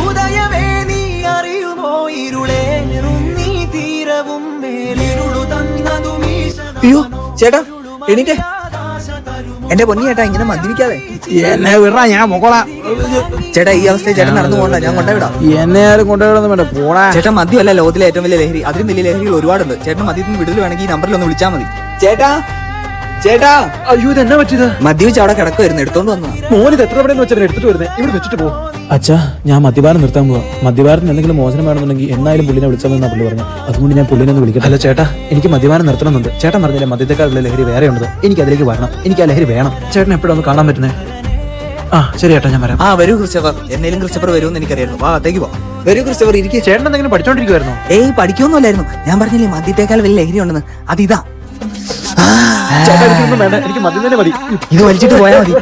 ഉദയമേ നീ അറിയുമോ ഇരുളേറും നീ തീരവും മേലിരുളു തന്നതും. അയ്യോ ചേട്ടാ എണീറ്റേ. എന്റെ പൊന്നി ചേട്ടാ ഇങ്ങനെ മദ്യപിക്കാതെ. എന്നെ വിടാ, ഞാൻ പൊക്കോളാം. ചേട്ടാ ഈ അവസ്ഥയിൽ ചേട്ടൻ നടന്നു പോകണ്ട, ഞാൻ കൊണ്ടുവിടാം. എന്നെ ആരും കൊണ്ടുവിടാൻ വേണ്ട, പോടാ. ചേട്ടാ മദ്യമല്ല ലോകത്തിലെ ഏറ്റവും വലിയ ലഹരി, അതിലും വലിയ ലഹരികൾ ഒരുപാടുണ്ട്. ചേട്ടൻ മദ്യത്തിന് വിടുതൽ വേണമെങ്കിൽ ഈ നമ്പറിൽ ഒന്ന് വിളിച്ചാൽ മതി. ചേട്ടാ ചേട്ടാ. അയ്യോ ഇത് എന്നാ പറ്റിയത്? മദ്യപിച്ച് അവിടെ കിടക്കുമായിരുന്നു, എടുത്തോണ്ട് വന്നു. മോനിത് എത്ര എവിടെ വെച്ചാൽ എടുത്തിട്ട് വരുന്നത്? ഇവിടെ വെച്ചിട്ട് പോകും. അച്ഛാ ഞാൻ മദ്യപാനം നിർത്താൻ പോവാ. മദ്യപാനത്തിന് എന്തെങ്കിലും മോചനം വേണമെന്നുണ്ടെങ്കിൽ എന്നാലും പുള്ളിനെ വിളിച്ചാൽ പുള്ളി പറഞ്ഞു. അതുകൊണ്ട് ഞാൻ പുള്ളിനെ ഒന്ന് വിളിക്കട്ടെ. അല്ല ചേട്ടാ, എനിക്ക് മദ്യപാനം നിർത്തണമെന്നുണ്ട്. ചേട്ടൻ പറഞ്ഞില്ലേ മദ്യത്തെക്കാളുള്ള ലഹരി വേറെ ഉണ്ട്, എനിക്ക് അതിലേക്ക് വരണം, എനിക്ക് ആ ലഹരി വേണം. ചേട്ടൻ എപ്പോഴും ഒന്ന് കാണാൻ പറ്റുന്നേ? ആ ശരി ചേട്ടാ, ഞാൻ വരാം. ആ വരൂ ക്രിസ്റ്റഫർ, എന്നേലും ക്രിസ്റ്റഫർ വരുമെന്ന് എനിക്കറിയായിരുന്നു. വാ അതേക്ക് പോ. വരൂ ക്രിസ്റ്റഫർ, ഇരിക്കും. ചേട്ടൻ എന്തെങ്കിലും പഠിച്ചോണ്ടിരിക്കുവായിരുന്നോ? ഏയ് പഠിക്കൊന്നുമല്ലായിരുന്നു, ഞാൻ പറഞ്ഞില്ലേ മദ്യത്തെക്കാൾ വലിയ ലഹരി ഉണ്ടെന്ന്. അതിതാ. ചേട്ടാ എനിക്കൊന്നും വേണ്ട, എനിക്ക് മദ്യം തന്നെ മതി. ഇത് വലിച്ചിട്ട് പോയാൽ മതി.